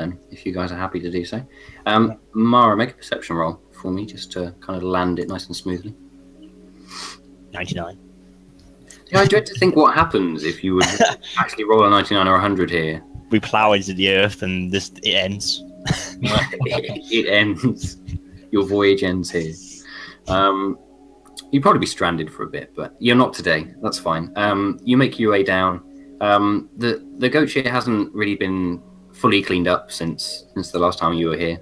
then, if you guys are happy to do so. Mara, make a perception roll for me, just to kind of land it nice and smoothly. 99. Yeah, I dread to think what happens if you would actually roll a 99 or 100 here. We plow into the earth and it ends. It ends. Your voyage ends here. You'd probably be stranded for a bit, but you're not today. That's fine. You make your way down. The goat shit hasn't really been fully cleaned up since the last time you were here.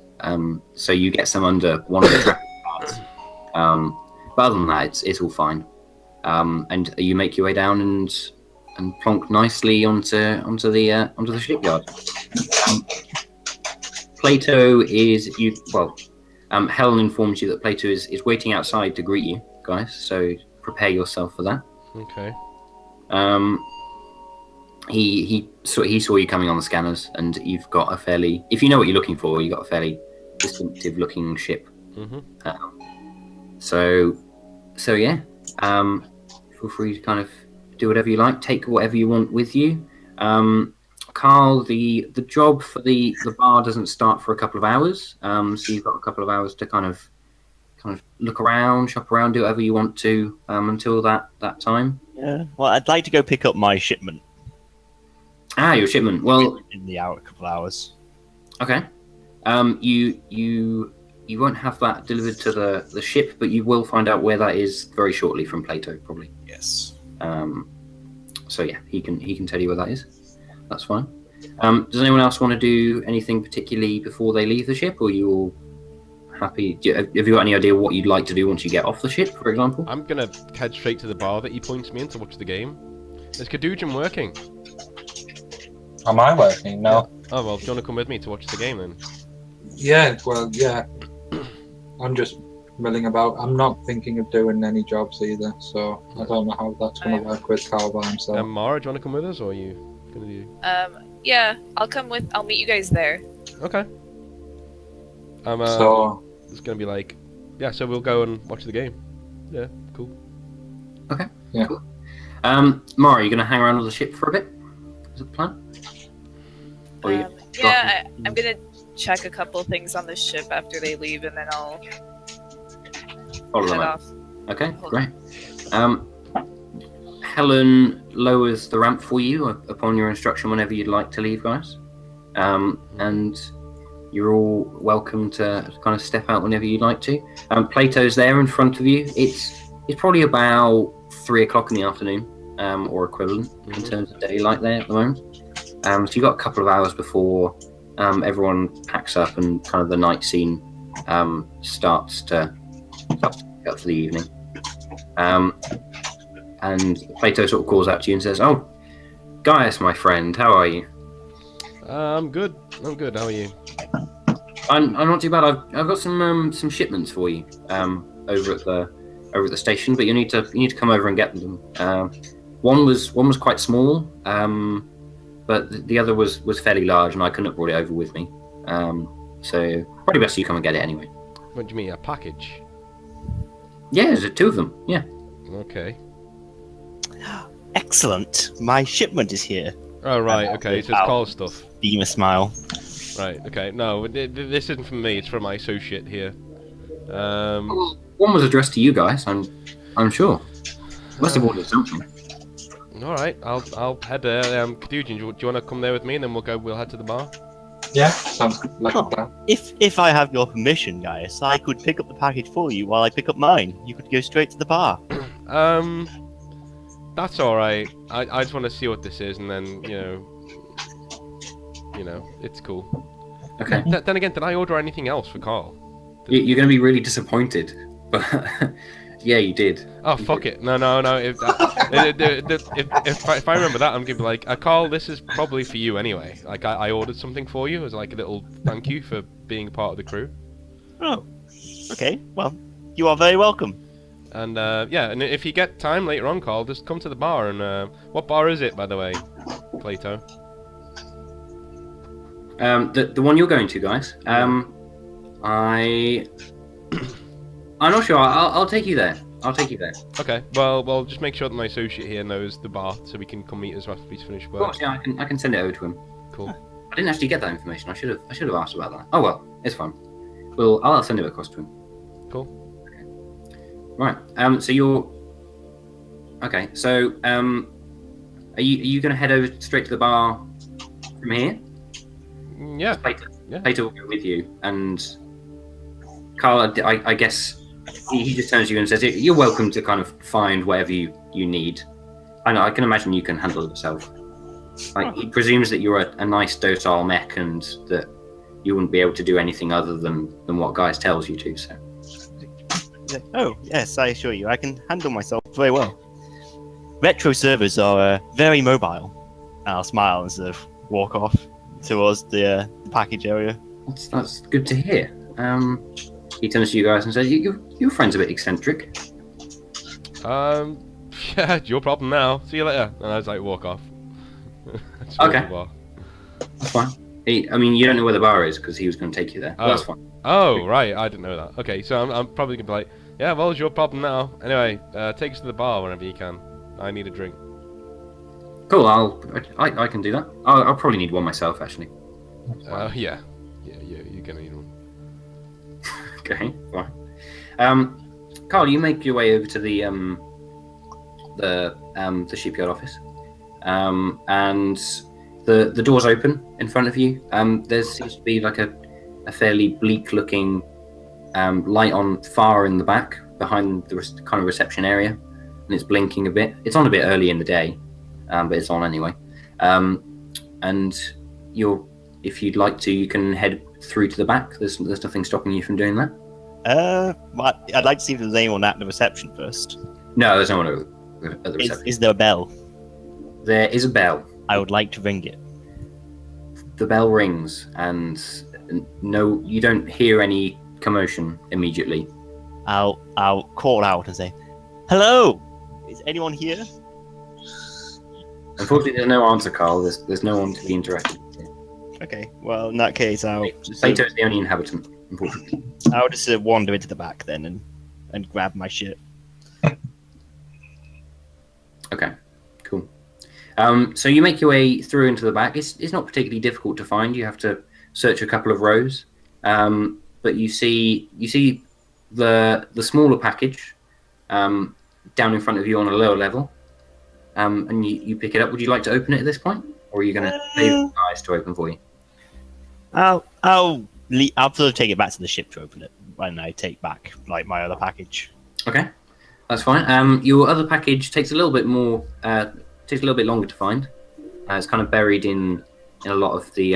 So you get some under one of the traffic parts. But other than that, it's all fine. And you make your way down and plonk nicely onto the shipyard. Plato is you. Well, Helen informs you that Plato is waiting outside to greet you guys. So prepare yourself for that. Okay. He saw you coming on the scanners, and you've got a fairly, if you know what you're looking for, you've got a fairly distinctive looking ship. Mm-hmm. So yeah, feel free to kind of do whatever you like, take whatever you want with you. Carl, the job for the bar doesn't start for a couple of hours, so you've got a couple of hours to kind of look around, shop around, do whatever you want to until that time. Yeah. Well, I'd like to go pick up my shipment. Ah, your shipment. Well, in the couple hours. Okay. You won't have that delivered to the ship, but you will find out where that is very shortly from Plato, probably. Yes. So yeah, he can tell you where that is. That's fine. Does anyone else want to do anything particularly before they leave the ship, or are you all happy? Have you got any idea what you'd like to do once you get off the ship, for example? I'm gonna head straight to the bar that he points me in to watch the game. Is Caducean working? Am I working? No. Yeah. Oh well, do you want to come with me to watch the game then? Yeah, well, yeah. I'm just milling about. I'm not thinking of doing any jobs either, so I don't know how that's going to work with Carl by himself. Mara, do you want to come with us, or are you gonna do? Yeah, I'll meet you guys there. Okay. So it's gonna be like, yeah. So we'll go and watch the game. Yeah, cool. Okay. Yeah. Cool. Mara, are you gonna hang around on the ship for a bit? Is that the plan? Yeah, I'm gonna check a couple things on the ship after they leave, and then I'll head off. Okay, great. Helen lowers the ramp for you upon your instruction whenever you'd like to leave, guys. And you're all welcome to kind of step out whenever you'd like to. Plato's there in front of you. It's probably about 3 o'clock in the afternoon, or equivalent in terms of daylight there at the moment. So you've got a couple of hours before everyone packs up and kind of the night scene starts to pick up for the evening. And Plato sort of calls out to you and says, "Oh, Gaius, my friend, how are you?" I'm good. How are you? I'm not too bad. I've got some shipments for you over at the station, but you need to come over and get them. One was quite small, but the other was fairly large, and I couldn't have brought it over with me. So probably best you come and get it anyway. What do you mean, a package? Yeah, there's 2 of them. Yeah. Okay. Excellent. My shipment is here. Oh right. Okay. So it's Carl stuff. Beam a smile. Right. Okay. No, this isn't from me. It's from my associate here. One was addressed to you guys. I'm sure. Must have ordered something. All right. I'll head there. Caducean, do you want to come there with me, and then we'll head to the bar? Yeah, sounds like a plan. If I have your permission, guys, I could pick up the package for you while I pick up mine. You could go straight to the bar. That's all right. I just want to see what this is, and then you know, it's cool. Okay. Then again, did I order anything else for Carl? You're going to be really disappointed, but yeah, you did. Oh fuck it! No. If I remember that, I'm gonna be like, Carl, this is probably for you anyway. Like I ordered something for you as like a little thank you for being a part of the crew. Oh, okay. Well, you are very welcome. And yeah, and if you get time later on, Carl, just come to the bar. And what bar is it, by the way, Plato? The one you're going to, guys. I'm not sure. I'll take you there. Okay. Well, just make sure that my associate here knows the bar, so we can come meet us after he's finished work. Of course, yeah, I can send it over to him. Cool. I didn't actually get that information. I should have asked about that. Oh well, it's fine. Well, I'll send it across to him. Cool. Okay. Right. So you're okay. So are you going to head over straight to the bar from here? Yeah. Peter will go with you, and Carl, I guess he just turns to you and says, "You're welcome to kind of find whatever you need." I know. I can imagine you can handle it yourself. Like, he presumes that you're a nice, docile mech, and that you wouldn't be able to do anything other than what Gaius tells you to. So. Oh, yes, I assure you, I can handle myself very well. Retro servers are very mobile. And I'll smile and sort of walk off towards the package area. That's good to hear. He turns to you guys and says, "Your friend's a bit eccentric." Yeah, it's your problem now. See you later. And I was like, walk off. Okay. That's fine. You don't know where the bar is because he was going to take you there. But that's fine. Oh, right. I didn't know that. Okay, so I'm probably going to be like, yeah, well, it's your problem now. Anyway, take us to the bar whenever you can. I need a drink. Cool. I can do that. I'll probably need one myself, actually. Yeah. You're going to need one. Okay, fine. Carl, you make your way over to the shipyard office, and the doors open in front of you. There seems to be like a fairly bleak-looking light on far in the back behind the kind of reception area, and it's blinking a bit. It's on a bit early in the day, but it's on anyway. And if you'd like to, you can head through to the back. There's nothing stopping you from doing that. I'd like to see if there's anyone at the reception first. No, there's no one at the reception. Is there a bell? There is a bell. I would like to ring it. The bell rings, and no, you don't hear any commotion immediately. I'll call out and say, "Hello, is anyone here?" Unfortunately, there's no answer, Carl. There's no one to be interacted with. Okay, well in that case, I'll just Plato's the only inhabitant, unfortunately. I'll just wander into the back then and grab my shit. Okay, cool. So you make your way through into the back. It's not particularly difficult to find. You have to search a couple of rows, but you see the smaller package down in front of you on a lower level, and you pick it up. Would you like to open it at this point, or are you going to leave the guys to open for you? I'll sort of take it back to the ship to open it when I take back like my other package. Okay, that's fine. Your other package takes a little bit more. Takes a little bit longer to find. It's kind of buried in a lot of the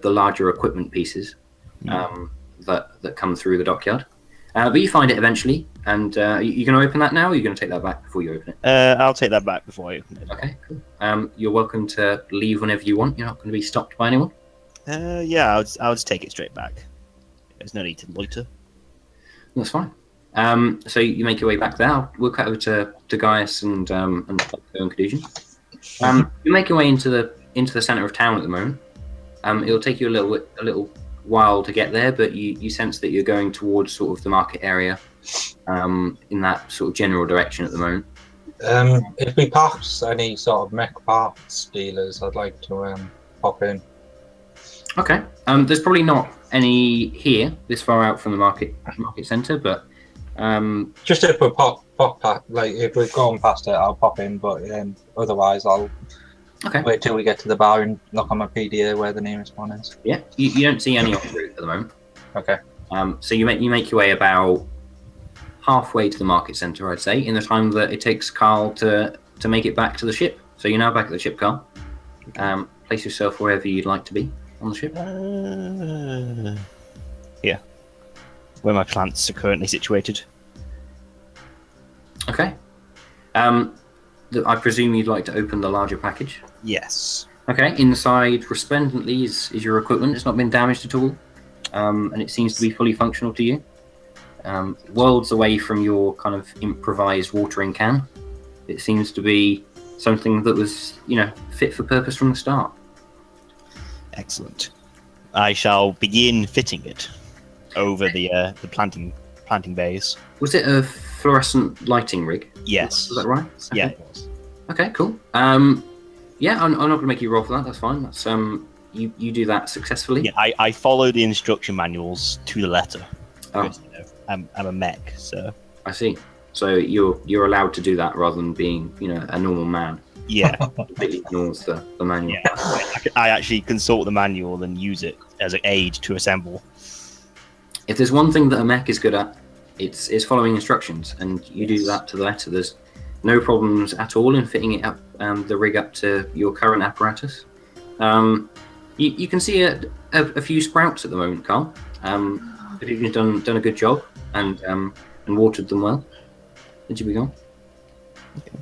larger equipment pieces that come through the dockyard. But you find it eventually, and you're going to open that now, or are you going to take that back before you open it? I'll take that back before I open it. Okay, cool. You're welcome to leave whenever you want. You're not going to be stopped by anyone. Yeah, I'll just take it straight back. There's no need to loiter. That's fine. So you make your way back there. We'll cut over to Gaius and Caducean. You make your way into the center of town at the moment. It'll take you a little while to get there, but you sense that you're going towards sort of the market area, in that sort of general direction at the moment. If we pass any sort of mech parts dealers, I'd like to pop in. Okay. There's probably not any here this far out from the market center, but just if we pop past, like if we've gone past it, I'll pop in. But otherwise, I'll wait till we get to the bar and look on my PDA where the nearest one is. Yeah, you don't see any en route at the moment. Okay. So you make your way about halfway to the market center, I'd say, in the time that it takes Carl to make it back to the ship. So you're now back at the ship, Carl. Okay. Place yourself wherever you'd like to be on the ship. Here, where my plants are currently situated. Okay. I presume you'd like to open the larger package? Yes. Okay, inside resplendently is your equipment. It's not been damaged at all, and it seems to be fully functional to you. Worlds away from your kind of improvised watering can, it seems to be something that was, fit for purpose from the start. Excellent. I shall begin fitting it over the planting bays. Was it a fluorescent lighting rig? Yes. Was that right? Yeah, Okay. it was. Okay, cool. Yeah, I'm not going to make you roll for that. That's fine. That's you do that successfully. Yeah, I follow the instruction manuals to the letter. Oh. Because, I'm a mech, so I see. So you're allowed to do that rather than being a normal man. yeah. Completely ignores the manual. Yeah, I actually consult the manual and use it as an aid to assemble. If there's one thing that a mech is good at, it's following instructions, and you do that to the letter. There's no problems at all in fitting it up, the rig up to your current apparatus. You can see a few sprouts at the moment, Carl. If you've done a good job and watered them well, then you be gone. Okay.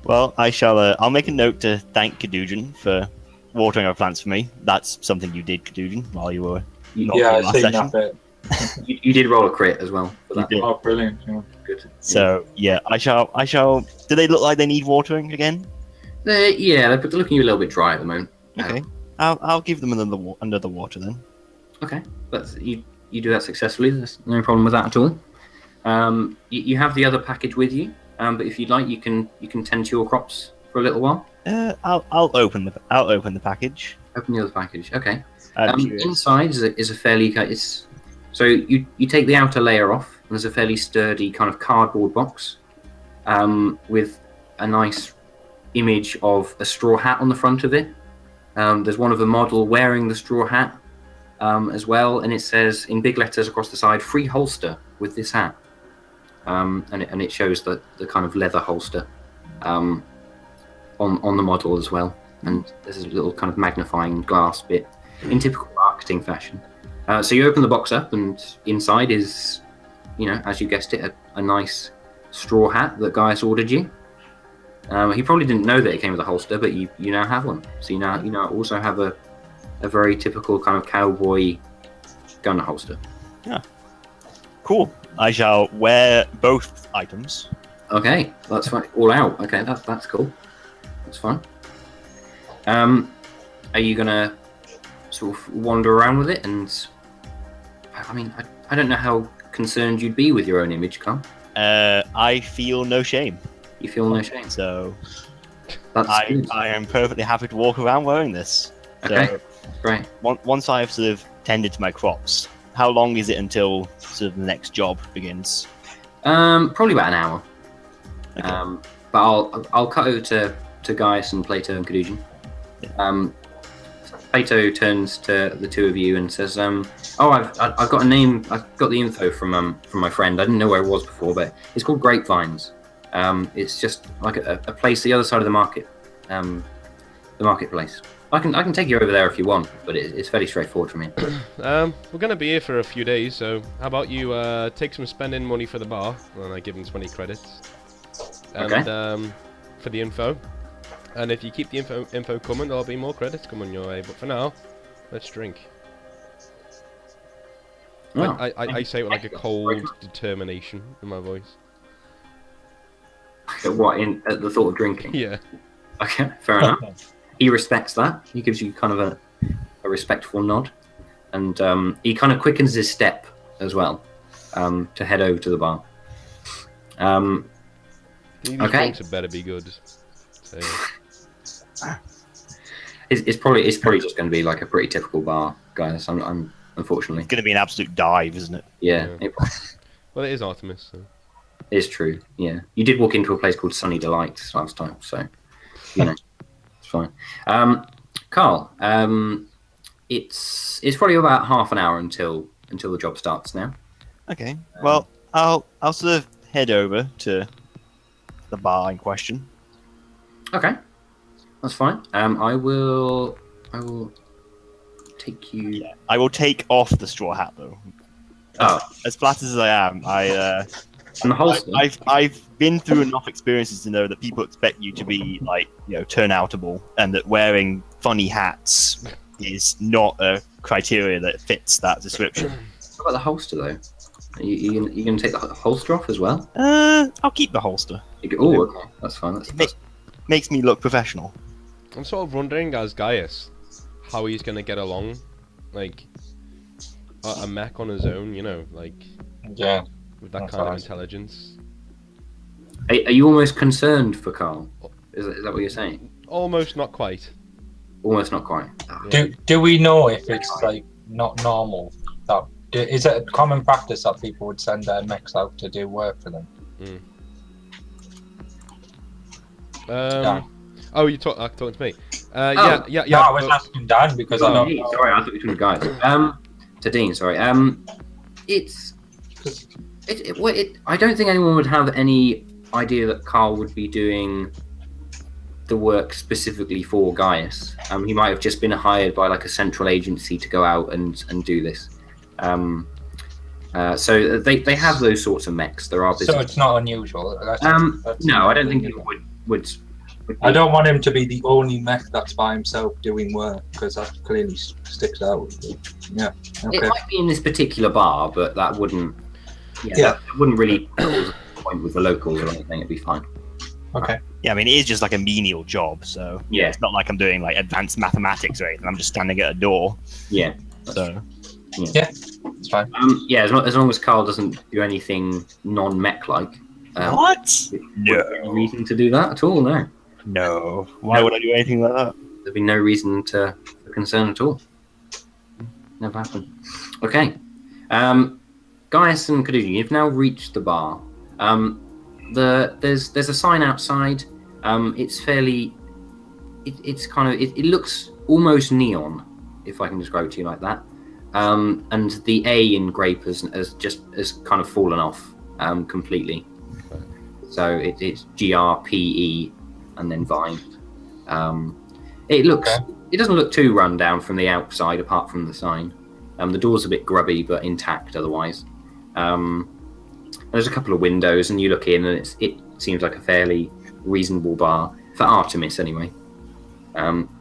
Well, I'll make a note to thank Cadujan for watering our plants for me. That's something you did, Cadujan, while you were not Yeah, here I last seen session. that bit. You did roll a crit as well for that. did. Oh, brilliant. Yeah. Good. So yeah, I shall. Do they look like they need watering again? They're looking a little bit dry at the moment. Okay, I'll give them another water then. Okay, but you do that successfully. There's no problem with that at all. You have the other package with you, but if you'd like, you can tend to your crops for a little while. I'll open the package. Open the other package. Okay. I'm curious. Inside is a fairly so you take the outer layer off, and there's a fairly sturdy kind of cardboard box with a nice image of a straw hat on the front of it. There's one of the model wearing the straw hat as well, and it says in big letters across the side, "Free holster with this hat," and it shows the kind of leather holster on the model as well. And there's a little kind of magnifying glass bit in typical marketing fashion. So you open the box up, and inside is, as you guessed it, a nice straw hat that Gaius ordered you. He probably didn't know that it came with a holster, but you now have one. So you now also have a very typical kind of cowboy gun holster. Yeah. Cool. I shall wear both items. Okay, that's fine. All out. Okay, that's cool. That's fine. Are you gonna sort of wander around with it? And I mean, I don't know how concerned you'd be with your own image, Carl. I feel no shame. You feel no shame. So That's good. I am perfectly happy to walk around wearing this. Okay, So great. once I've sort of tended to my crops, how long is it until sort of the next job begins? Probably about an hour. Okay. But I'll cut over to Gaius and Plato and Cadujan. Yeah. Plato turns to the two of you and says, "Oh, I've got a name. I've got the info from my friend. I didn't know where it was before, but it's called Grapevines. It's just like a place the other side of the market, the marketplace. I can take you over there if you want, but it's fairly straightforward from here." We're gonna be here for a few days, so how about you take some spending money for the bar, and I give him 20 credits. And, Okay. for the info. And if you keep the info coming, there'll be more credits coming your way. But for now, let's drink. Oh, I say it with like a cold determination in my voice. what at the thought of drinking? Yeah. Okay, fair enough. He respects that. He gives you kind of a respectful nod, and he kind of quickens his step as well to head over to the bar. These Okay. drinks had better be good. So, It's probably just going to be like a pretty typical bar, guys. I'm unfortunately. It's going to be an absolute dive, isn't it? Yeah, Yeah. it well, it is Artemis. So. is true. Yeah, you did walk into a place called Sunny Delights last time, so it's fine. Carl, it's probably about half an hour until the job starts now. Okay. Well, I'll sort of head over to the bar in question. Okay, that's fine. I will take you. Yeah. I will take off the straw hat though. Oh, As flattered as I am, and the holster. I've been through enough experiences to know that people expect you to be like, turnoutable, and that wearing funny hats is not a criteria that fits that description. What about the holster though? Are you going to take the holster off as well? I'll keep the holster. Oh, okay, that's fine. That's Makes me look professional. I'm sort of wondering, as Gaius, how he's gonna get along, like a mech on his own, like Yeah. with that That's kind of nice. intelligence. Are you almost concerned for Carl? Is that what you're saying? Almost, not quite. almost not quite. Do we know if it's like not normal? Is it a common practice that people would send their mechs out to do work for them? Oh, you talking to me? Oh, yeah. No, I was asking Dan because I don't Sorry, know. I thought you were talking to guys. To Dean, sorry. I don't think anyone would have any idea that Carl would be doing the work specifically for Gaius. He might have just been hired by like a central agency to go out and do this. So they have those sorts of mechs. There are business. So it's not unusual. No, I don't think people would. I don't want him to be the only mech that's by himself doing work because that clearly sticks out. Yeah. Okay. It might be in this particular bar, but that wouldn't. That wouldn't really cause a point with the locals or anything. It'd be fine. Okay. Yeah, I mean, it is just like a menial job, so it's not like I'm doing like advanced mathematics or anything. I'm just standing at a door. Yeah. So. Yeah, it's fine. As long as Carl doesn't do anything non-mech like. What? No. Any reason to do that at all? No. No. Why would I do anything like that? There'd be no reason for concern at all. Never happened. Okay. Gaius and Kaduna, you've now reached the bar. There's a sign outside. It's fairly. It's kind of. It looks almost neon, if I can describe it to you like that. And the A in grape has kind of fallen off completely. So it's GRPE and then Vine. It doesn't look too run down from the outside, apart from the sign. The door's a bit grubby, but intact otherwise. There's a couple of windows, and you look in, and it seems like a fairly reasonable bar for Artemis, anyway.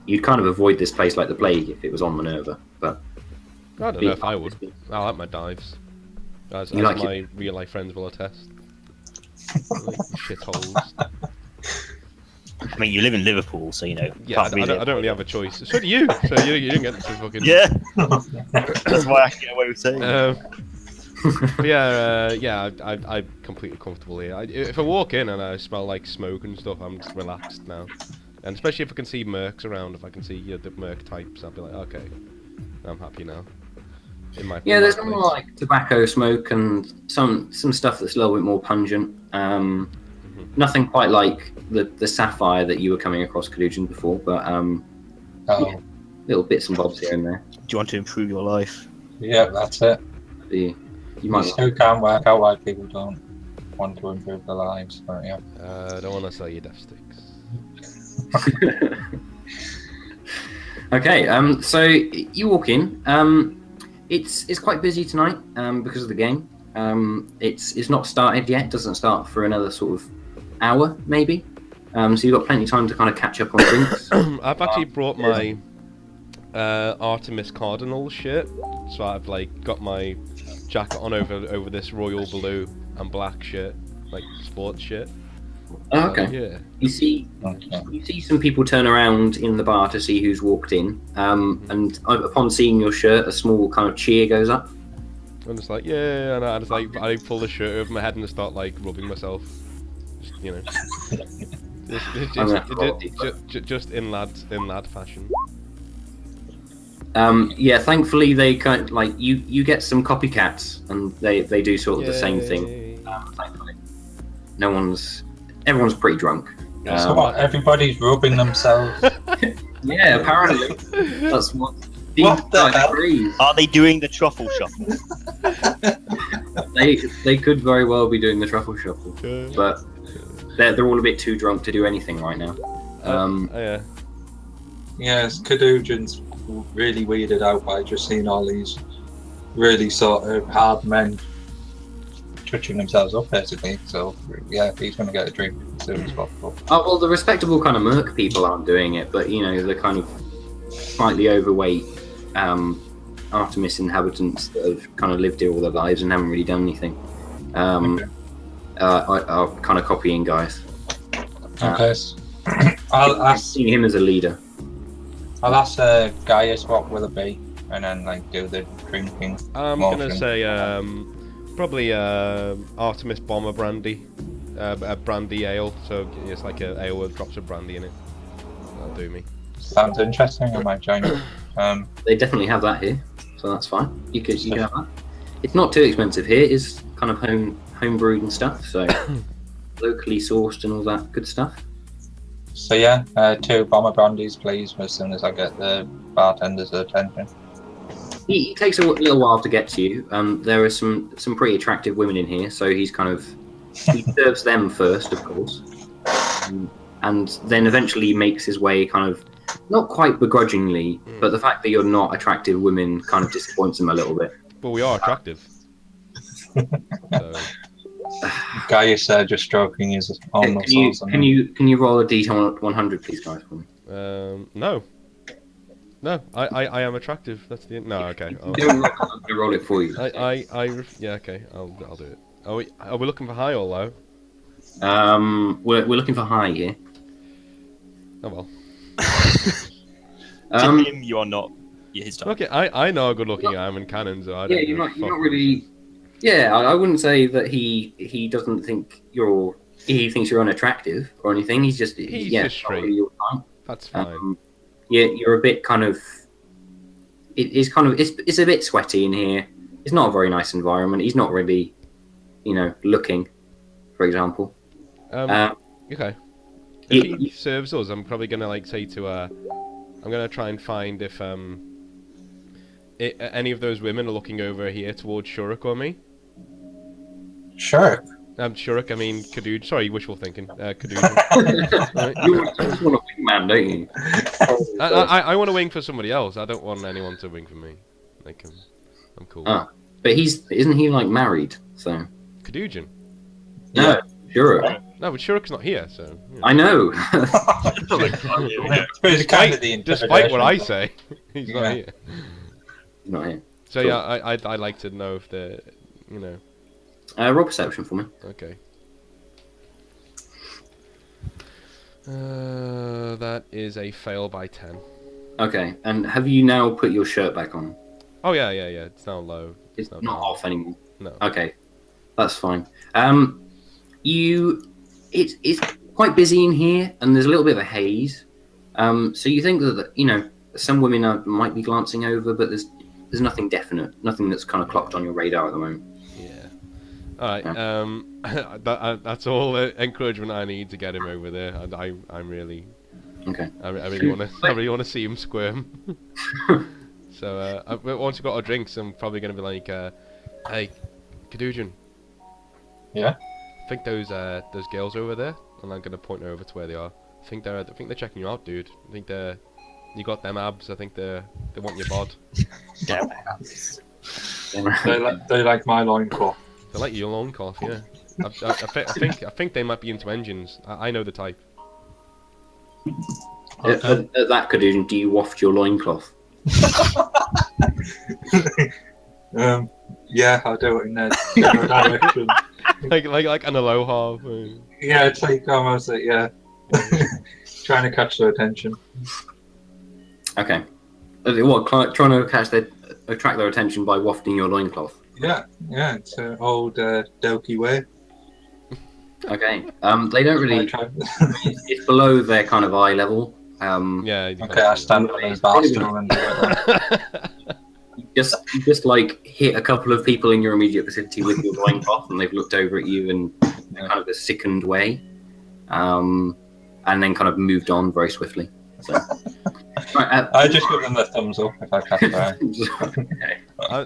You'd kind of avoid this place like the plague if it was on Minerva, but I don't know if I would. I like my dives, as my real life friends will attest. Like shitholes. I mean, you live in Liverpool, so you know. Yeah, I don't really have a choice. So do you. So you didn't get to fucking. Yeah. That's why I can get away with saying. I'm completely comfortable here. If I walk in and I smell like smoke and stuff, I'm just relaxed now. And especially if I can see mercs around, if I can see the merc types, I'll be like, okay, I'm happy now. There's more like tobacco smoke and some stuff that's a little bit more pungent. Nothing quite like the sapphire that you were coming across Collusion before, but little bits and bobs here and there. Do you want to improve your life? Yeah, that's it. You might still can't work out why people don't want to improve their lives, but yeah. I don't want to sell you death sticks. Okay, so you walk in. It's quite busy tonight because of the game. It's not started yet. It doesn't start for another sort of hour, maybe. So you've got plenty of time to kind of catch up on drinks. I've actually brought my Artemis Cardinal shit, so I've like got my jacket on over this royal blue and black shit, like sports shit. Oh, okay. Yeah. You see some people turn around in the bar to see who's walked in, and upon seeing your shirt, a small kind of cheer goes up. I'm just like, yeah, and I just like I pull the shirt over my head and start like rubbing myself, you know, just in lad fashion. Thankfully they kind of, like you get some copycats, and they do sort of the same thing. Thankfully, everyone's pretty drunk. So what, everybody's rubbing themselves. Yeah, apparently that's what. What the hell? Are they doing the truffle shuffle? They could very well be doing the truffle shuffle, but they're all a bit too drunk to do anything right now. Yes, Cadujan's really weirded out by just seeing all these really sort of hard men touching themselves up, basically. So yeah, he's going to get a drink as soon as possible. Oh well, the respectable kind of merc people aren't doing it, but you know the kind of slightly overweight Artemis inhabitants that have kind of lived here all their lives and haven't really done anything are kind of copying guys. Okay. I'll see him as a leader. I'll ask Gaius what will it be, and then like do the drinking. I'm gonna say probably Artemis Bomber brandy, a brandy ale. So it's like a ale with drops of brandy in it. That'll do me. Sounds interesting. I might join you. They definitely have that here, so that's fine. You can have that. It's not too expensive here. It's kind of home brewed and stuff, so locally sourced and all that good stuff. So yeah, 2 bomber brandies, please. As soon as I get the bartender's attention. He takes a little while to get to you. There are some pretty attractive women in here, so he serves them first, of course, and then eventually makes his way kind of not quite begrudgingly, but the fact that you're not attractive women kind of disappoints him a little bit. But we are attractive. So. Gaius just stroking his own muscles. Can you roll a D100, please, guys, for me? No. No, I am attractive. That's the no. Okay. I'm gonna roll it for you. Yeah. Okay. I'll do it. Are we looking for high or low? We're looking for high here. Oh well. To him, you are not his type. Okay, I know how good looking I am in canon, so I don't. Yeah, you're not really. Yeah, I wouldn't say that he doesn't think he thinks you're unattractive or anything. He's just straight. Really your type. That's fine. Yeah, you're a bit kind of. It's a bit sweaty in here. It's not a very nice environment. He's not really, looking, for example. Okay. If he serves us, I'm probably gonna say to I'm gonna try and find if any of those women are looking over here towards Shuruk or me. Shuruk? Shuruk, I mean Kaduj. Sorry, wishful thinking. Kaduj. You just want a wingman, don't you? I want to wing for somebody else. I don't want anyone to wing for me. I'm cool. But isn't he married? So. Kadujan? No, Shuruk. No, but Shuruk's not here, so. Yeah. I know. Despite what I say, he's not here. He's not here. So cool. Yeah, I'd like to know if they're, roll perception for me. Okay. That is a fail by 10. Okay, and have you now put your shirt back on? Oh yeah. It's now low. It's not off anymore. No. Okay, that's fine. It's quite busy in here, and there's a little bit of a haze. So you think that some women might be glancing over, but there's nothing definite, nothing that's kind of clocked on your radar at the moment. Yeah. All right. Yeah. That's all the encouragement I need to get him over there. I'm really. Okay. I really want to see him squirm. So once we've got our drinks, I'm probably gonna be like, "Hey, Kadujan." Yeah. I think those girls over there, and I'm gonna point over to where they are. I think they're checking you out, dude. I think you got them abs. I think they want your bod. Damn abs. They like my loincloth. They like your loincloth, yeah. I think they might be into engines. I know the type. At that, Kadujan, do you waft your loincloth? Yeah, I'll do it in that general direction. like an aloha. Yeah, it's almost trying to catch their attention. Okay. What? Trying to attract their attention by wafting your loincloth? Yeah, it's an old Doki way. Okay. They don't really. It's below their kind of eye level. Yeah. Okay, I stand on his bathroom and do it. You just hit a couple of people in your immediate vicinity with your loincloth, and they've looked over at you in kind of a sickened way, and then kind of moved on very swiftly. So, right, I just give them the thumbs up if I catch them. Okay.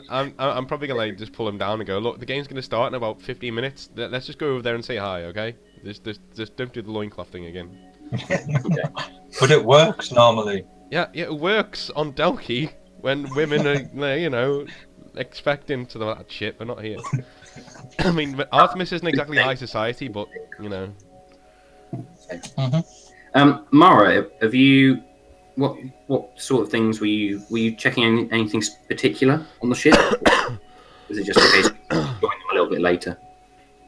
I'm probably gonna just pull him down and go, look, the game's gonna start in about 15 minutes. Let's just go over there and say hi, okay? Just don't do the loincloth thing again. Okay. But it works normally. Yeah, it works on Delki when women are, expecting to that shit, but not here. I mean, Artemis isn't exactly high society, but Mara, have you? What sort of things were you checking? Anything particular on the ship? Or was it just a case of joining them a little bit later?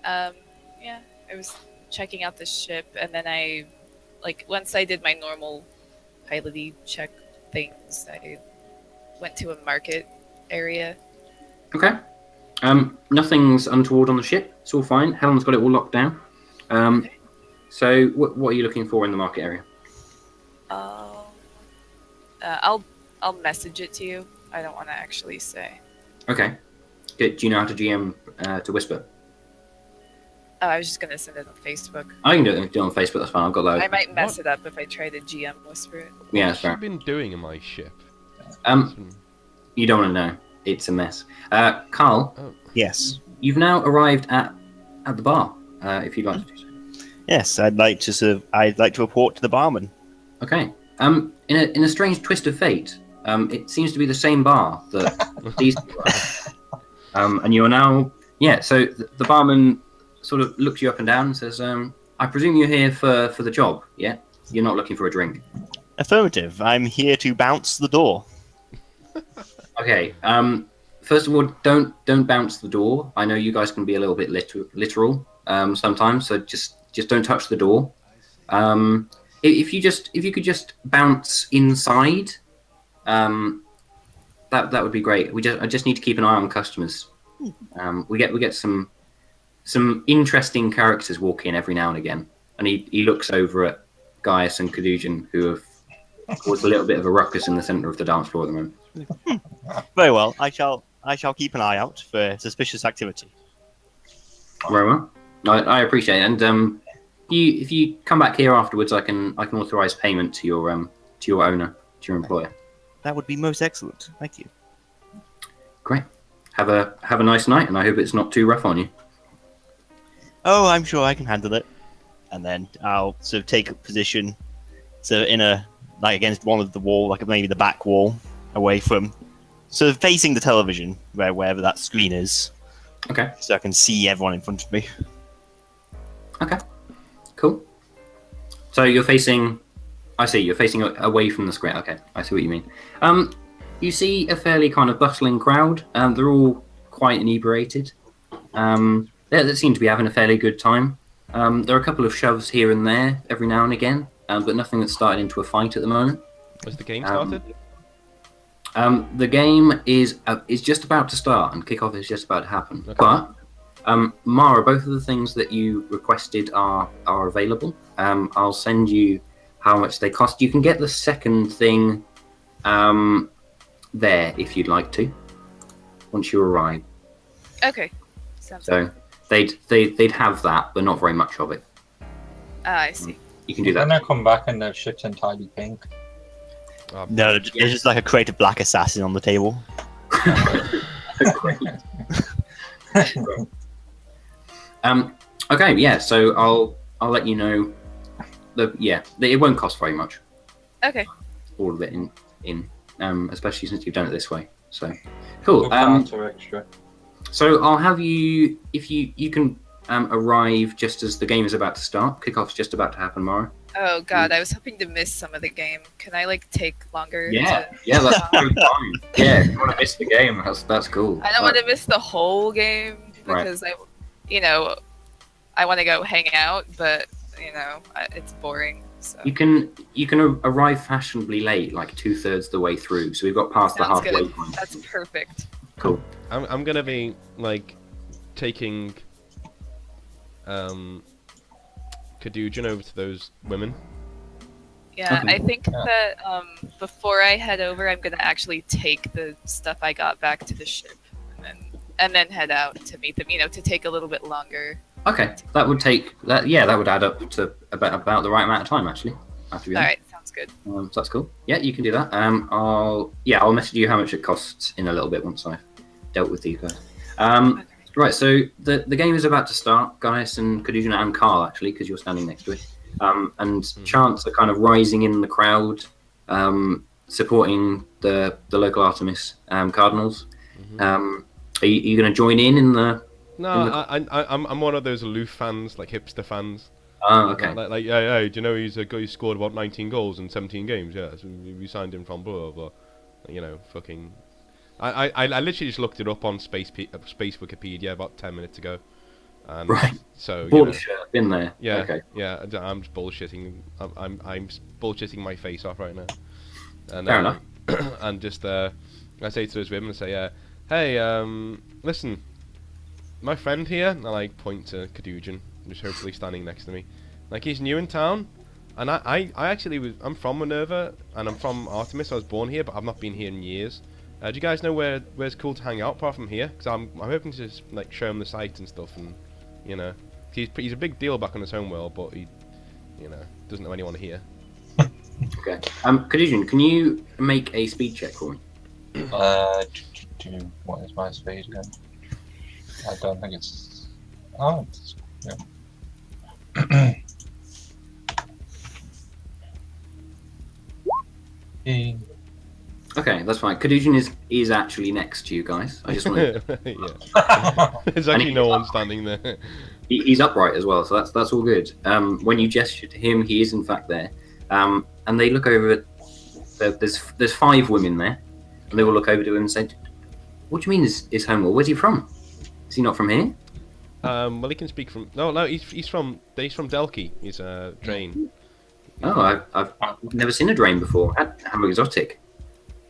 Yeah, I was checking out the ship, and then once I did my normal piloty check things, I went to a market area. Okay. Nothing's untoward on the ship. It's all fine. Helen's got it all locked down. Okay. So what are you looking for in the market area? I'll message it to you. I don't want to actually say. Okay. Do you know how to GM to whisper? Oh, I was just gonna send it on Facebook. I can do it on Facebook. That's fine. I've got that. I might mess What? it up if I try to GM whisper it. Yeah, What's that's fair. she been doing in my ship? You don't want to know. It's a mess. Carl, Yes. you've now arrived at the bar. If you'd like to do so. Yes, I'd like to report to the barman. Okay. In a strange twist of fate, it seems to be the same bar that these people are. And you are now. Yeah. So the barman sort of looks you up and down and says, "I presume you're here for the job. Yeah. You're not looking for a drink." Affirmative. I'm here to bounce the door. Okay. First of all, don't bounce the door. I know you guys can be a little bit literal sometimes, so just don't touch the door. If you could just bounce inside, that would be great. I just need to keep an eye on customers. We get some interesting characters walk in every now and again, and he looks over at Gaius and Cadujan, who have caused a little bit of a ruckus in the centre of the dance floor at the moment. Very well. I shall keep an eye out for suspicious activity. Very well. I appreciate it, and if you come back here afterwards, I can authorise payment to your owner, to your employer. That would be most excellent. Thank you. Great. Have a nice night, and I hope it's not too rough on you. Oh, I'm sure I can handle it. And then I'll sort of take a position, against one of the wall, like maybe the back wall, away from, sort of facing the television, wherever that screen is. Okay. So I can see everyone in front of me. Okay. Cool. So you're facing. I see. You're facing away from the screen. Okay, I see what you mean. You see a fairly kind of bustling crowd. They're all quite inebriated. They seem to be having a fairly good time. There are a couple of shoves here and there every now and again, but nothing that's started into a fight at the moment. Has the game started? The game is just about to start, and kickoff is just about to happen. Okay. But Mara, both of the things that you requested are available. I'll send you how much they cost. You can get the second thing there if you'd like to, once you arrive. Okay. Sounds So they'd have that, but not very much of it. I see. You can do Then that. I come back and the shit's entirely pink. Oh, No, there's just like a crate of black assassin on the table. Okay, yeah. So I'll let you know. It won't cost very much. Okay. All of it in especially since you've done it this way. So cool. Look after extra. So I'll have you if you can arrive just as the game is about to start. Kickoff's just about to happen, Mara. Oh god, I was hoping to miss some of the game. Can I take longer? Yeah, that's totally fine. Yeah, if you want to miss the game, that's cool. I don't want to miss the whole game because I want to go hang out, but it's boring. So. You can arrive fashionably late, like 2/3 the way through. So we've got past Sounds the halfway good. point. That's perfect. Cool. I'm gonna be taking Cadujan over to those women. Yeah, Okay. I think that before I head over, I'm gonna actually take the stuff I got back to the ship, and then head out to meet them. To take a little bit longer. Okay, that would take that. Yeah, that would add up to about the right amount of time actually. All right, sounds good. So that's cool. Yeah, you can do that. I'll message you how much it costs in a little bit once I've dealt with these guys. Right, so the game is about to start, Gaius and Cadujan and Carl actually, because you're standing next to it. And chants are kind of rising in the crowd, supporting the local Artemis Cardinals. Are you going to join in the? No, I'm one of those aloof fans, like hipster fans. Oh, okay. Do you know he's a guy who scored about 19 goals in 17 games? Yeah, so we signed him from blah blah. Fucking. I literally just looked it up on Space Wikipedia about 10 minutes ago. And Right. So Bullshit. Been there. yeah, Okay. yeah. I'm just bullshitting. I'm bullshitting my face off right now. And, Fair enough. And just I say to those women, hey, listen, my friend here, and I point to Cadujan, who's hopefully standing next to me. He's new in town. And I actually I'm from Minerva, and I'm from Artemis. I was born here, but I've not been here in years. Do you guys know where's cool to hang out apart from here? Because I'm hoping to just, like, show him the site and stuff, and you know, he's a big deal back on his home world, but he, you know, doesn't know anyone here. Okay. Khadijin, can you make a speed check for me? What is my speed again? I don't think it's. Oh, it's, yeah. Okay, that's fine. Khadijin is actually next to you guys. I just want to. Yeah. There's actually no one standing there. He's upright as well, so that's all good. When you gesture to him, he is in fact there. And they look over. There's 5 women there, and they will look over to him and say, "What do you mean is home? Where's he from? Is he not from here?" Well, he can speak from. No, he's from Delki. He's a Drain. Oh, I've never seen a drain before. How exotic.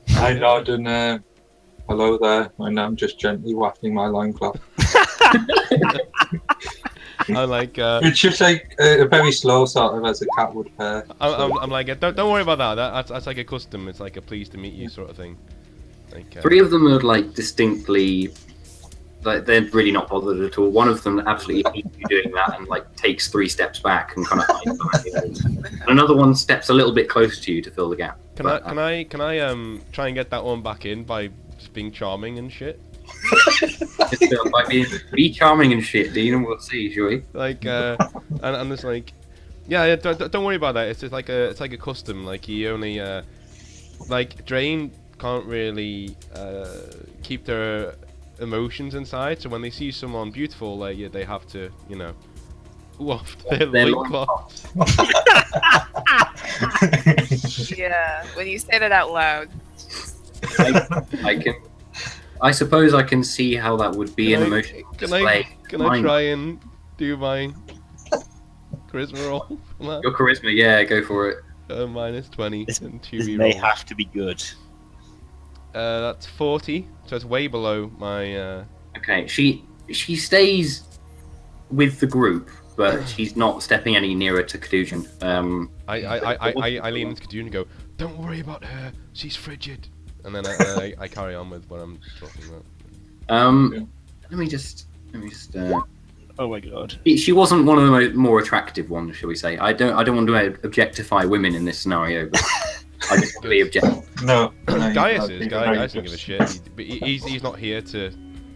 I nod and hello there, and I'm just gently wafting my loincloth. I like. It's just like a very slow sort of, as a cat would purr. I'm like, don't worry about that. That's like a custom. It's like a pleased to meet you sort of thing. Like, 3 of them are like distinctly, like they're really not bothered at all. One of them absolutely hates you doing that and like takes 3 steps back and kind of hides behind you. And another one steps a little bit closer to you to fill the gap. Can I try and get that one back in by just being charming and shit? Be charming and shit, Dean, and we'll see, shall we? Like, and it's like, yeah, don't worry about that. It's just like a custom. Like, he only like Drain can't really keep their emotions inside. So when they see someone beautiful, like, they have to, you know, waft their loincloths. Yeah, when you say that out loud. I suppose I can see how that would be an emotional display. Can I try and do my charisma roll for that? Your charisma, yeah, go for it. Minus 20 and 2 This reroll. may have to be good. That's 40, so it's way below my. Okay, she stays with the group, but she's not stepping any nearer to Khadijin. I lean into Kaduna and go, "Don't worry about her. She's frigid." And then I carry on with what I'm talking about. Let me just. Oh my god. She wasn't one of the more attractive ones, shall we say? I don't want to objectify women in this scenario, but I just want to be objective. No. Gaius doesn't give a shit. He's not here to.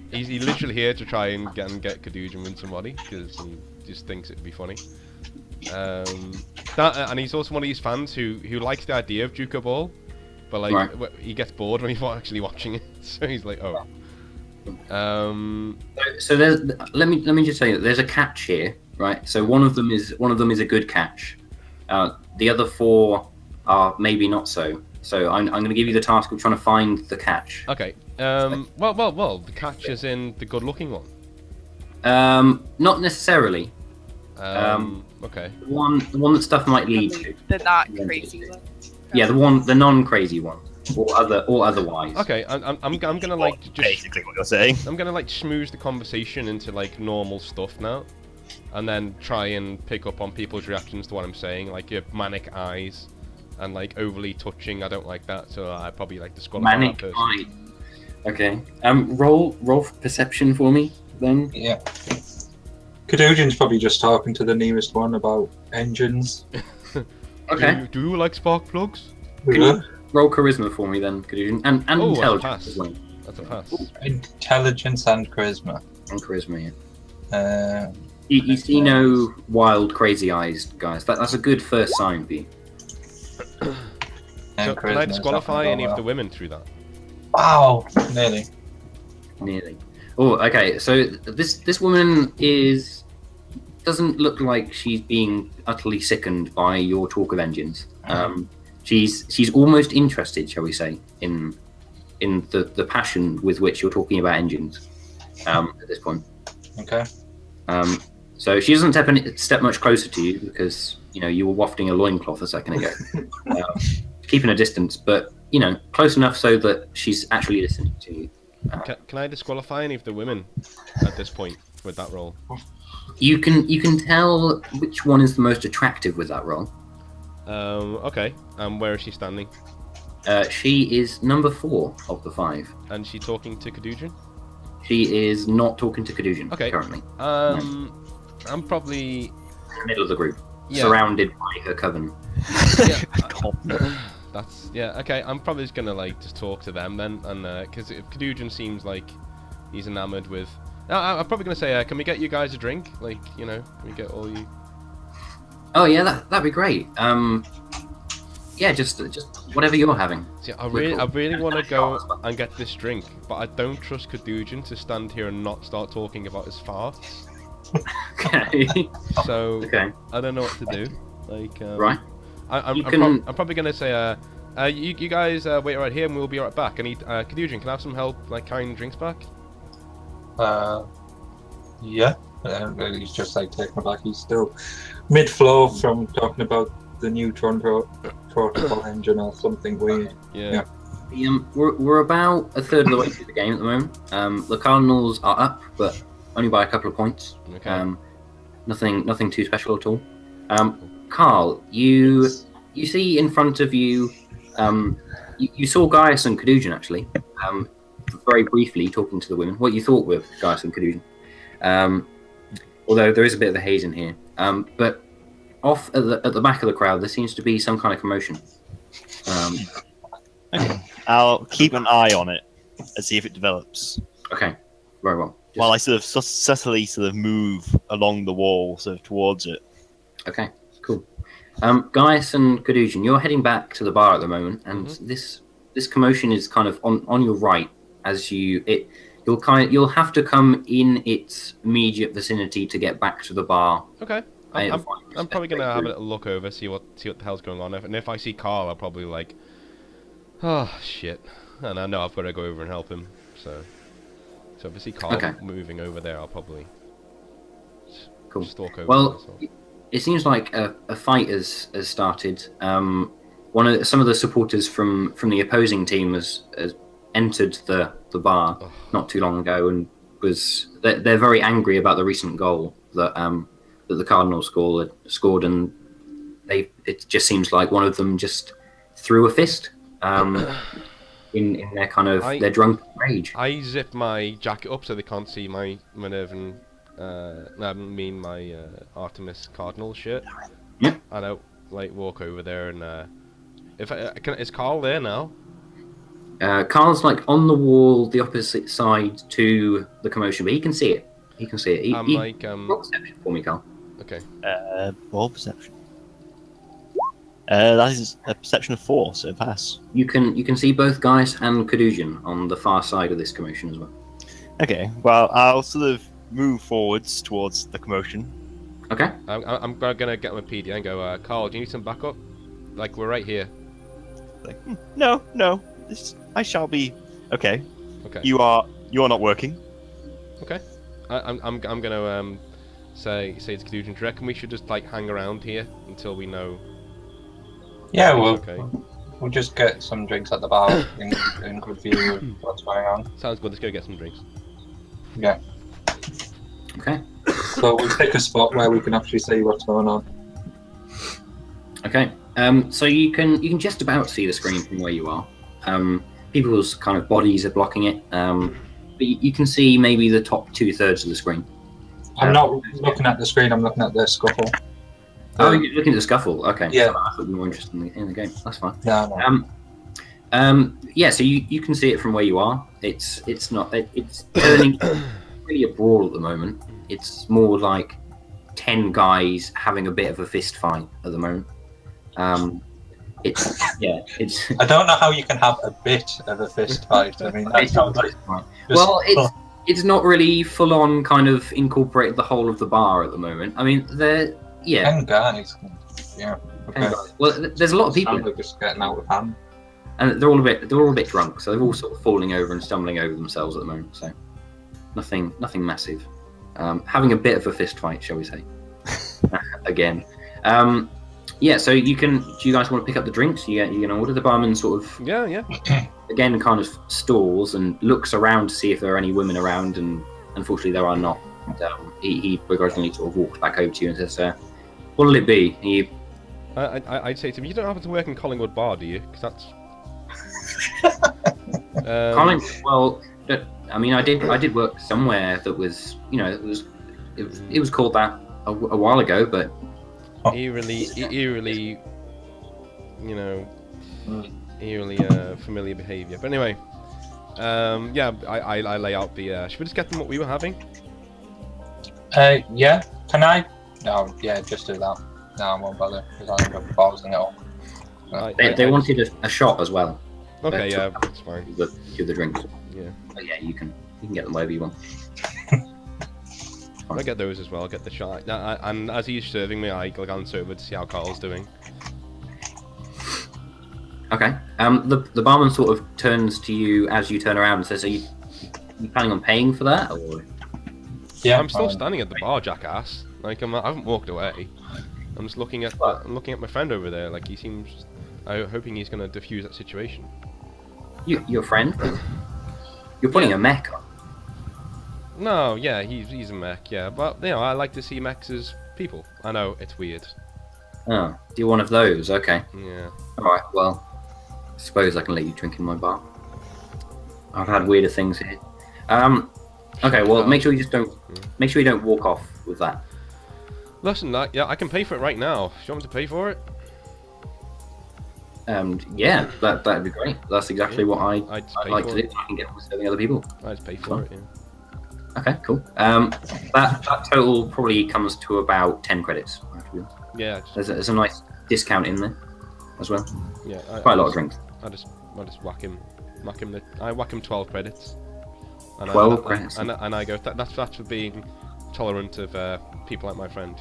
He's literally here to try and get Khadijin with somebody because he just thinks it'd be funny. And he's also one of these fans who likes the idea of Juka Ball, but like right. He gets bored when he's actually watching it. So he's like, oh. So there's. Let me just say that there's a catch here, right? So one of them is a good catch. The other 4 are maybe not so. So I'm going to give you the task of trying to find the catch. Okay. Well. The catch is in the good-looking one. Not necessarily. Okay. The one that stuff might lead to. The not crazy one. Yeah, the non-crazy one, or otherwise. Okay, I'm gonna like just basically what you're saying. I'm gonna like schmooze the conversation into like normal stuff now, and then try and pick up on people's reactions to what I'm saying, like your manic eyes, and like overly touching. I don't like that, so I probably like disqualify that Manic person. eye. Okay. Roll perception for me then. Yeah. Khadijin's probably just talking to the nearest one about engines. Okay. Do you like spark plugs? Yeah. Roll charisma for me then, Khadijin, and Oh, intelligence as well. That's a pass. Intelligence and charisma. And charisma, yeah. Uh, You see no wild, crazy eyes, guys. That's a good first sign for you. So can I disqualify any of the women through that? Wow, nearly. Nearly. Oh, okay. So this woman doesn't look like she's being utterly sickened by your talk of engines. She's almost interested, shall we say, in the passion with which you're talking about engines. At this point. Okay. So she doesn't step much closer to you because you were wafting a loincloth a second ago, keeping a distance, but close enough so that she's actually listening to you. Can I disqualify any of the women at this point with that role? You can tell which one is the most attractive with that role. Okay. Where is she standing? She is number 4 of the 5. And she talking to Kadujin? She is not talking to Kadujin Okay. currently. I'm probably In the middle of the group, Yeah. surrounded by her coven. yeah. God. That's okay. I'm probably just gonna like just talk to them then, and because if Kadujin seems like he's enamored with, I'm probably gonna say, can we get you guys a drink? Like, you know, can we get all you? Oh yeah, that'd be great. Yeah, just whatever you're having. See, I really want to go and get this drink, but I don't trust Kadujin to stand here and not start talking about his farts. Okay. So Okay. I don't know what to do. Like, Right. I'm probably gonna say, you guys wait right here and we'll be right back. I need Kadujin, can I have some help like carrying drinks back? Yeah. He's just like taken aback. He's still mid-flow from talking about the neutron protocol engine or something weird. Yeah. We're about a third of the way through the game at the moment. The Cardinals are up, but only by a couple of points. Okay. Nothing too special at all. Carl, you see in front of you, you saw Gaius and Kadujin actually, very briefly talking to the women. What you thought with Gaius and Kadujin, although there is a bit of a haze in here. But off at the back of the crowd, there seems to be some kind of commotion. Okay. I'll keep an eye on it and see if it develops. Okay, very well. While I sort of subtly move along the wall, sort of towards it. Okay, cool. Gaius and Kadujin, you're heading back to the bar at the moment, and this commotion is kind of on your right as you'll have to come in its immediate vicinity to get back to the bar. Okay. I'm probably gonna have a little look over, see what the hell's going on. And if I see Carl, I'll probably like, oh shit, and I know I've got to go over and help him. So if I see Carl moving over there, I'll probably stalk over. Well, it seems like a fight has started. Some of the supporters from the opposing team has entered the bar not too long ago, and they're very angry about the recent goal that the Cardinals scored, and it just seems like one of them just threw a fist in their kind of their drunken rage. I zip my jacket up so they can't see my Minervan, my Artemis Cardinal shirt. Yep. And I like walk over there and is Carl there now? Carl's like on the wall, the opposite side to the commotion, but he can see it. Roll perception for me, Carl. Okay. Roll perception. That is a perception of 4, so pass. You can see both Gaius and Kadujin on the far side of this commotion as well. Okay. Well, I'll sort of move forwards towards the commotion. Okay. I'm gonna get my PD and go, Carl, do you need some backup? Like, we're right here. Like, no. I shall be okay. Okay. You are not working. Okay. I'm gonna say to Kadujin, do you reckon we should just like hang around here until we know? Yeah, we'll just get some drinks at the bar in good view of what's going on. Sounds good. Let's go get some drinks. Yeah. Okay. So we'll pick a spot where we can actually see what's going on. Okay. So you can just about see the screen from where you are. People's kind of bodies are blocking it, but you can see maybe the top 2/3 of the screen. I'm not looking at the screen. I'm looking at the scuffle. Oh, you're looking at the scuffle. Okay. Yeah. So I thought you were more interested in the game. That's fine. No. Yeah. So you can see it from where you are. It's turning really a brawl at the moment. It's more like 10 guys having a bit of a fist fight at the moment. It's. I don't know how you can have a bit of a fist fight. I mean, that sounds like. Well, it's not really full on kind of incorporated the whole of the bar at the moment. I mean, 10 guys. Yeah. Okay. Well, there's a lot of people. Sounds like just getting out of hand. And they're all a bit drunk, so they're all sort of falling over and stumbling over themselves at the moment. So nothing massive. Having a bit of a fist fight, shall we say? Again. Yeah. So do you guys want to pick up the drinks? You gonna order? The barman sort of Yeah. again kind of stalls and looks around to see if there are any women around, and unfortunately there are not. And, he begrudgingly sort of walks back over to you and says, "What'll it be? I'd say to him, you don't happen to work in Collingwood Bar, do you? Because that's. Well, I mean, I did work somewhere that was, you know, it was called that a while ago, but eerily, you know, eerily familiar behaviour. But anyway, yeah, I lay out the. Should we just get them what we were having? Yeah. Can I? No. Yeah, just do that. No, I won't bother because I end up pausing it all. they wanted a shot as well. Okay, yeah, that's fine. To the drinks. Yeah. But yeah, you can get them wherever you want. I'll get those as well. I'll get the shot. And as he's serving me, I glance over to see how Carl's doing. Okay. The barman sort of turns to you as you turn around and says, "Are you planning on paying for that?" Or Yeah. I'm still standing at the bar, jackass. Like I haven't walked away. I'm just looking at my friend over there. Like he seems. I'm hoping he's going to defuse that situation. Your friend? You're putting a mech on. No, yeah, he's a mech, yeah. But you know, I like to see mechs as people. I know it's weird. Oh, you're one of those. Okay. Yeah. All right. Well, I suppose I can let you drink in my bar. I've had weirder things here. Okay. Well, make sure you don't walk off with that. Listen, yeah, I can pay for it right now. Do you want me to pay for it? Yeah, that'd be great. That's exactly what I'd like to do. It. I can get on serving other people. I'd just pay for it. Yeah. Okay, cool. That total probably comes to about 10 credits. Yeah. There's a nice discount in there as well. Yeah. Quite a lot of drinks. I just whack him. I whack him 12 credits. And 12 credits. And I go. That's for being tolerant of people like my friend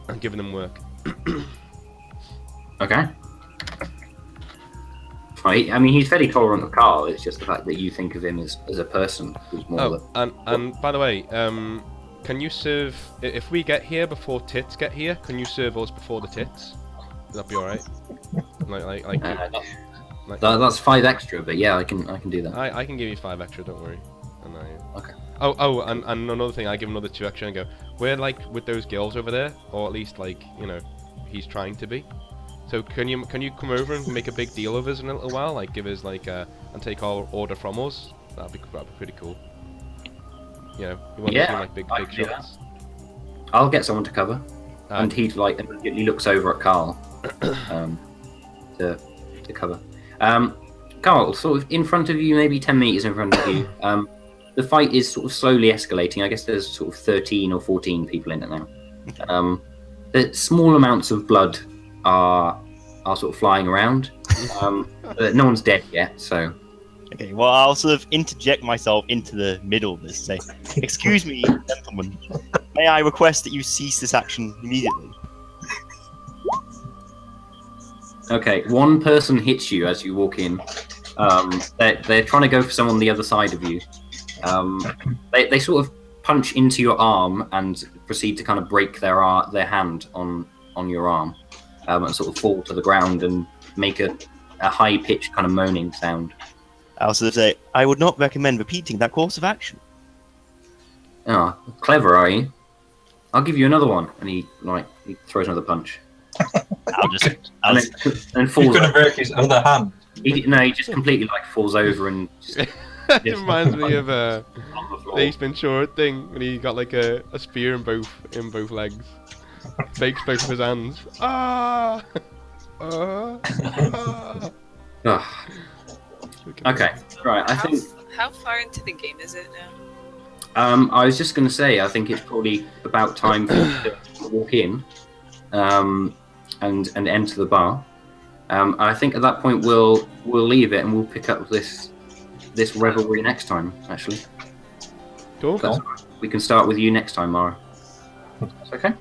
and giving them work. Okay. I mean, he's fairly tolerant of Carl. It's just the fact that you think of him as a person who's more. And by the way, can you serve if we get here before tits get here? Can you serve us before the tits? Would that be all right? That's 5 extra, but yeah, I can do that. I can give you 5 extra. Don't worry. Okay. Oh, and another thing, I give another 2 extra and go. We're like with those girls over there, or at least like he's trying to be. So can you come over and make a big deal of us in a little while? Like give us like and take our order from us. That'd be pretty cool. You want to see like big shots. I'll get someone to cover, and he like immediately looks over at Carl, to cover. Carl, sort of in front of you, maybe 10 meters in front of you. The fight is sort of slowly escalating. I guess there's sort of 13 or 14 people in it now. The small amounts of blood are sort of flying around. But no one's dead yet, so. Okay, well, I'll sort of interject myself into the middle of this. Say, excuse me, gentlemen. May I request that you cease this action immediately? Okay, one person hits you as you walk in. They're trying to go for someone on the other side of you. They sort of punch into your arm and proceed to kind of break their hand on your arm, and sort of fall to the ground and make a high-pitched kind of moaning sound. I'll sort of say, I would not recommend repeating that course of action. Oh, clever, are you? I'll give you another one. And he throws another punch. I'll just and falls. He's going to break his other hand. He just completely falls over and. It reminds me of the Ace Ventura thing when he got like a spear in both legs. Breaks both of his hands. Ah! Okay, right. How far into the game is it now? I was just going to say, I think it's probably about time for you to walk in, and enter the bar. I think at that point we'll leave it and we'll pick up this revelry next time. Actually, Cool. We can start with you next time, Mara. That's okay.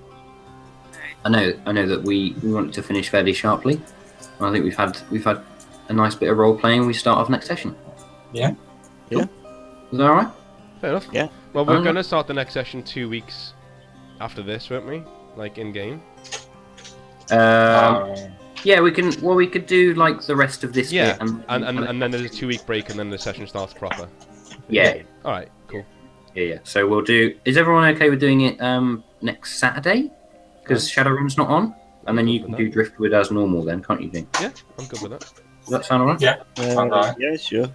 I know that we want to finish fairly sharply. I think we've had a nice bit of role playing. We start off next session. Yeah. Cool. Is that all right? Fair enough. Yeah. Well, we're going to start the next session 2 weeks after this, weren't we? Like in game. Yeah, we can. Well, we could do like the rest of this bit, and then there's a 2-week break, and then the session starts proper. Yeah. All right. Cool. Yeah. So we'll do. Is everyone okay with doing it next Saturday? Because Shadowrun's not on. and then good you with can that. do driftwood as normal. Then can't you, Dean? Yeah, I'm good with that. Does that sound alright? Yeah. Alright. Yeah, sure.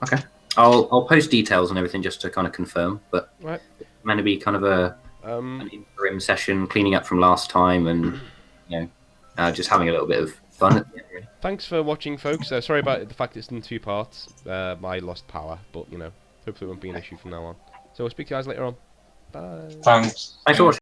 Okay. I'll post details and everything just to kind of confirm, but Right. it's meant to be kind of an interim session, cleaning up from last time, and just having a little bit of fun at the end, really. Thanks for watching, folks. Sorry about the fact it's in 2 parts. My lost power, but hopefully it won't be an issue from now on. So we'll speak to you guys later on. Bye. Thanks. Thanks for watching.